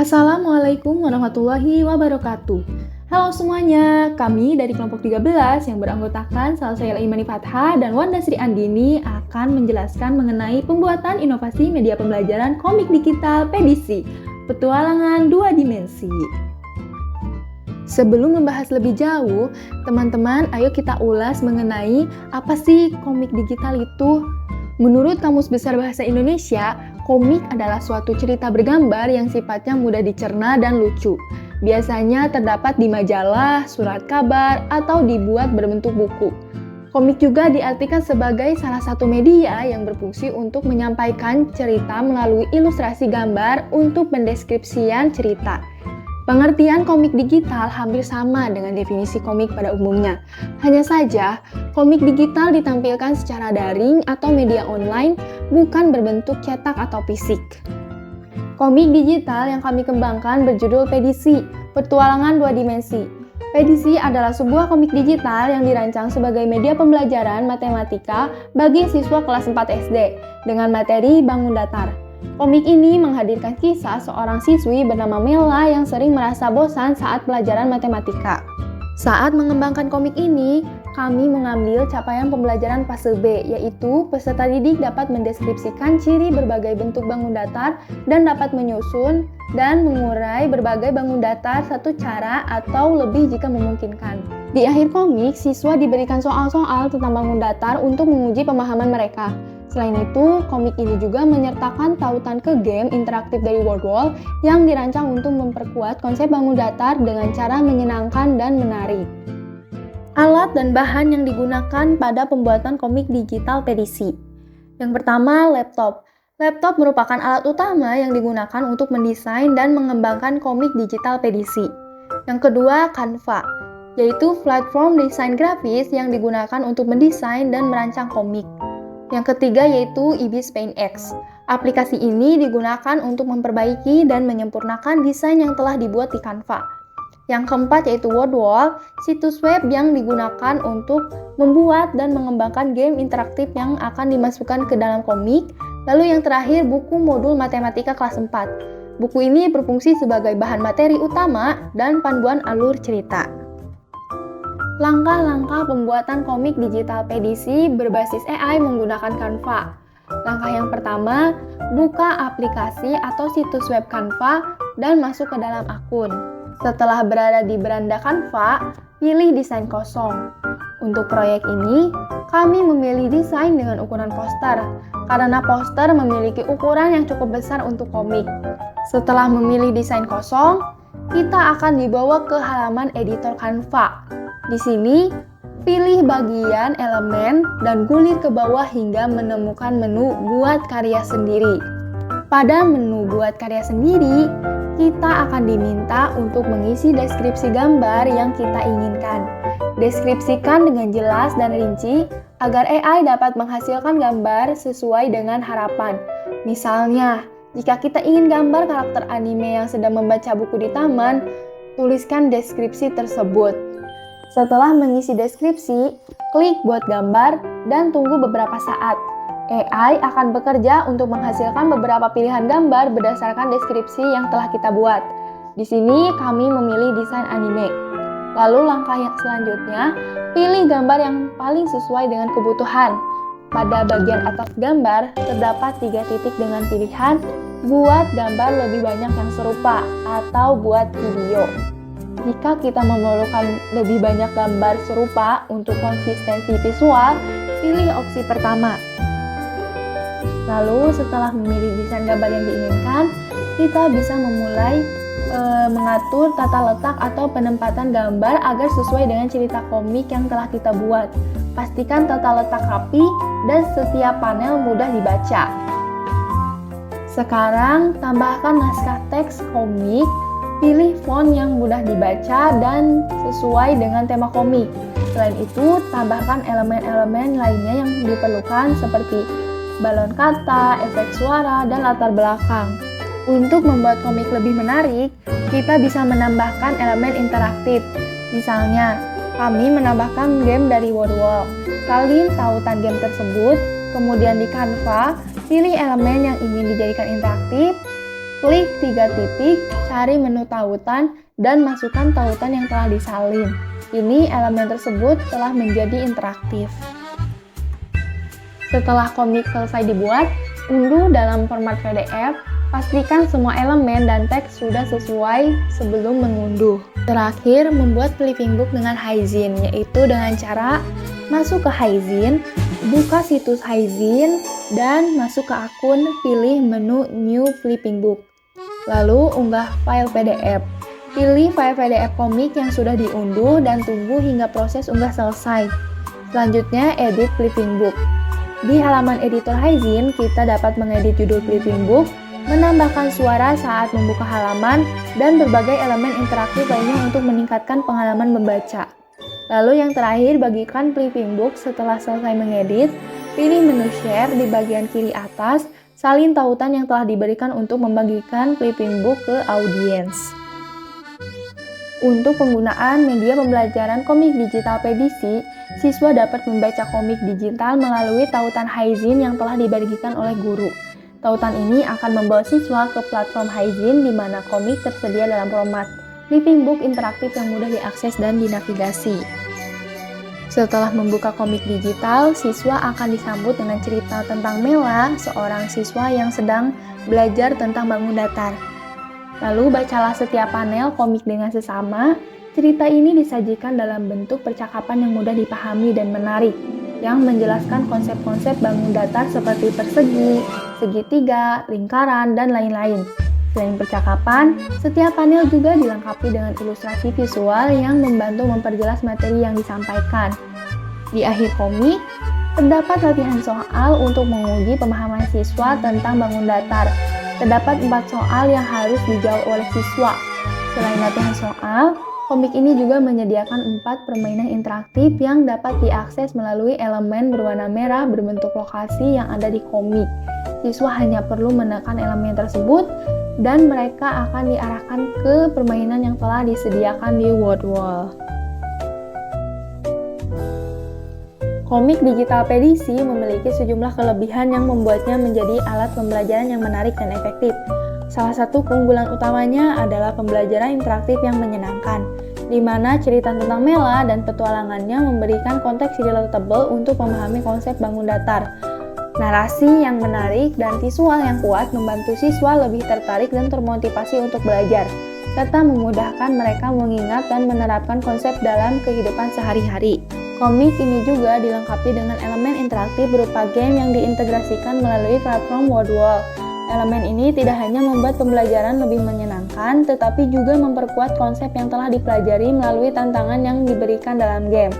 Assalamualaikum warahmatullahi wabarakatuh. Halo semuanya, kami dari kelompok 13 yang beranggotakan Salsayla Imani Fatha dan Wanda Sri Andini akan menjelaskan mengenai pembuatan inovasi media pembelajaran komik digital PDC, Petualangan Dua Dimensi. Sebelum membahas lebih jauh, teman-teman ayo kita ulas mengenai apa sih komik digital itu. Menurut Kamus Besar Bahasa Indonesia, komik adalah suatu cerita bergambar yang sifatnya mudah dicerna dan lucu. Biasanya terdapat di majalah, surat kabar, atau dibuat berbentuk buku. Komik juga diartikan sebagai salah satu media yang berfungsi untuk menyampaikan cerita melalui ilustrasi gambar untuk pendeskripsian cerita. Pengertian komik digital hampir sama dengan definisi komik pada umumnya. Hanya saja, komik digital ditampilkan secara daring atau media online, bukan berbentuk cetak atau fisik. Komik digital yang kami kembangkan berjudul PDC, Petualangan Dua Dimensi. PDC adalah sebuah komik digital yang dirancang sebagai media pembelajaran matematika bagi siswa kelas 4 SD dengan materi bangun datar. Komik ini menghadirkan kisah seorang siswi bernama Mela yang sering merasa bosan saat pelajaran matematika. Saat mengembangkan komik ini, kami mengambil capaian pembelajaran fase B, yaitu peserta didik dapat mendeskripsikan ciri berbagai bentuk bangun datar dan dapat menyusun dan mengurai berbagai bangun datar satu cara atau lebih jika memungkinkan. Di akhir komik, siswa diberikan soal-soal tentang bangun datar untuk menguji pemahaman mereka. Selain itu, komik ini juga menyertakan tautan ke game interaktif dari Wordwall yang dirancang untuk memperkuat konsep bangun datar dengan cara menyenangkan dan menarik. Alat dan bahan yang digunakan pada pembuatan komik digital PDC. Yang pertama, laptop. Laptop merupakan alat utama yang digunakan untuk mendesain dan mengembangkan komik digital PDC. Yang kedua, Canva, yaitu platform desain grafis yang digunakan untuk mendesain dan merancang komik. Yang ketiga yaitu Ibis Paint X. Aplikasi ini digunakan untuk memperbaiki dan menyempurnakan desain yang telah dibuat di Canva. Yang keempat yaitu Wordwall, situs web yang digunakan untuk membuat dan mengembangkan game interaktif yang akan dimasukkan ke dalam komik. Lalu yang terakhir buku modul matematika kelas 4. Buku ini berfungsi sebagai bahan materi utama dan panduan alur cerita. Langkah-langkah pembuatan komik digital PDC berbasis AI menggunakan Canva. Langkah yang pertama, buka aplikasi atau situs web Canva dan masuk ke dalam akun. Setelah berada di beranda Canva, pilih desain kosong. Untuk proyek ini, kami memilih desain dengan ukuran poster, karena poster memiliki ukuran yang cukup besar untuk komik. Setelah memilih desain kosong, kita akan dibawa ke halaman editor Canva. Di sini, pilih bagian elemen dan gulir ke bawah hingga menemukan menu buat karya sendiri. Pada menu buat karya sendiri, kita akan diminta untuk mengisi deskripsi gambar yang kita inginkan. Deskripsikan dengan jelas dan rinci agar AI dapat menghasilkan gambar sesuai dengan harapan. Misalnya, jika kita ingin gambar karakter anime yang sedang membaca buku di taman, tuliskan deskripsi tersebut. Setelah mengisi deskripsi, klik buat gambar dan tunggu beberapa saat. AI akan bekerja untuk menghasilkan beberapa pilihan gambar berdasarkan deskripsi yang telah kita buat. Di sini kami memilih desain anime. Lalu langkah yang selanjutnya, pilih gambar yang paling sesuai dengan kebutuhan. Pada bagian atas gambar, terdapat 3 titik dengan pilihan buat gambar lebih banyak yang serupa atau buat video. Jika kita memerlukan lebih banyak gambar serupa untuk konsistensi visual, pilih opsi pertama. Lalu setelah memilih desain gambar yang diinginkan, kita bisa memulai mengatur tata letak atau penempatan gambar agar sesuai dengan cerita komik yang telah kita buat. Pastikan tata letak rapi dan setiap panel mudah dibaca. Sekarang tambahkan naskah teks komik. Pilih font yang mudah dibaca dan sesuai dengan tema komik. Selain itu, tambahkan elemen-elemen lainnya yang diperlukan seperti balon kata, efek suara, dan latar belakang. Untuk membuat komik lebih menarik, kita bisa menambahkan elemen interaktif. Misalnya, kami menambahkan game dari Wordwall. Salin tautan game tersebut, kemudian di Canva, pilih elemen yang ingin dijadikan interaktif, Klik 3 titik, cari menu tautan, dan masukkan tautan yang telah disalin. Ini elemen tersebut telah menjadi interaktif. Setelah komik selesai dibuat, unduh dalam format PDF. Pastikan semua elemen dan teks sudah sesuai sebelum mengunduh. Terakhir, membuat flipping book dengan Haizin, yaitu dengan cara masuk ke Haizin, buka situs Haizin, dan masuk ke akun, pilih menu New Flipping Book. Lalu, unggah file PDF. Pilih file PDF komik yang sudah diunduh dan tunggu hingga proses unggah selesai. Selanjutnya, edit flipping book. Di halaman editor Haizin, kita dapat mengedit judul flipping book, menambahkan suara saat membuka halaman, dan berbagai elemen interaktif lainnya untuk meningkatkan pengalaman membaca. Lalu yang terakhir, bagikan flipping book setelah selesai mengedit, pilih menu share di bagian kiri atas, salin tautan yang telah diberikan untuk membagikan flipping book ke audiens. Untuk penggunaan media pembelajaran komik digital PDC, siswa dapat membaca komik digital melalui tautan Haizin yang telah dibagikan oleh guru. Tautan ini akan membawa siswa ke platform Haizin di mana komik tersedia dalam format flipping book interaktif yang mudah diakses dan dinavigasi. Setelah membuka komik digital, siswa akan disambut dengan cerita tentang Mela, seorang siswa yang sedang belajar tentang bangun datar. Lalu bacalah setiap panel komik dengan sesama. Cerita ini disajikan dalam bentuk percakapan yang mudah dipahami dan menarik, yang menjelaskan konsep-konsep bangun datar seperti persegi, segitiga, lingkaran, dan lain-lain. Selain percakapan, setiap panel juga dilengkapi dengan ilustrasi visual yang membantu memperjelas materi yang disampaikan. Di akhir komik, terdapat latihan soal untuk menguji pemahaman siswa tentang bangun datar. Terdapat 4 soal yang harus dijawab oleh siswa. Selain latihan soal, komik ini juga menyediakan 4 permainan interaktif yang dapat diakses melalui elemen berwarna merah berbentuk lokasi yang ada di komik. Siswa hanya perlu menekan elemen tersebut dan mereka akan diarahkan ke permainan yang telah disediakan di Word Wall. Komik digital PDC memiliki sejumlah kelebihan yang membuatnya menjadi alat pembelajaran yang menarik dan efektif. Salah satu keunggulan utamanya adalah pembelajaran interaktif yang menyenangkan, di mana cerita tentang Mela dan petualangannya memberikan konteks relatable untuk memahami konsep bangun datar. Narasi yang menarik dan visual yang kuat membantu siswa lebih tertarik dan termotivasi untuk belajar, serta memudahkan mereka mengingat dan menerapkan konsep dalam kehidupan sehari-hari. Komik ini juga dilengkapi dengan elemen interaktif berupa game yang diintegrasikan melalui platform Word Wall. Elemen ini tidak hanya membuat pembelajaran lebih menyenangkan, tetapi juga memperkuat konsep yang telah dipelajari melalui tantangan yang diberikan dalam game.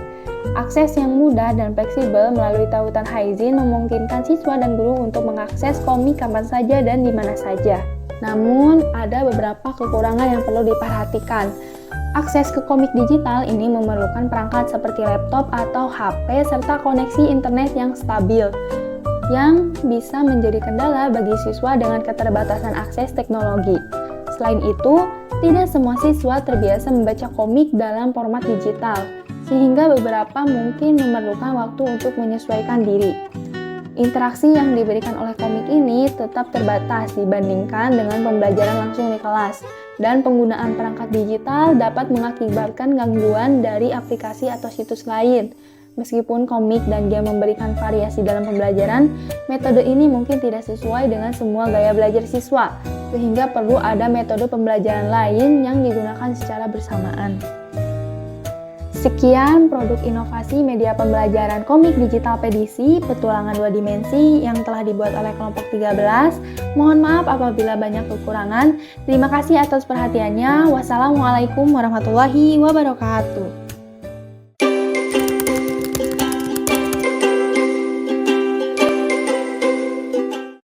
Akses yang mudah dan fleksibel melalui tautan Haizin memungkinkan siswa dan guru untuk mengakses komik kapan saja dan di mana saja. Namun, ada beberapa kekurangan yang perlu diperhatikan. Akses ke komik digital ini memerlukan perangkat seperti laptop atau HP serta koneksi internet yang stabil, yang bisa menjadi kendala bagi siswa dengan keterbatasan akses teknologi. Selain itu, tidak semua siswa terbiasa membaca komik dalam format digital, sehingga beberapa mungkin memerlukan waktu untuk menyesuaikan diri. Interaksi yang diberikan oleh komik ini tetap terbatas dibandingkan dengan pembelajaran langsung di kelas, dan penggunaan perangkat digital dapat mengakibatkan gangguan dari aplikasi atau situs lain. Meskipun komik dan game memberikan variasi dalam pembelajaran, metode ini mungkin tidak sesuai dengan semua gaya belajar siswa, sehingga perlu ada metode pembelajaran lain yang digunakan secara bersamaan. Sekian produk inovasi media pembelajaran komik digital PDC Petualangan 2 Dimensi yang telah dibuat oleh kelompok 13. Mohon maaf apabila banyak kekurangan. Terima kasih atas perhatiannya. Wassalamualaikum warahmatullahi wabarakatuh.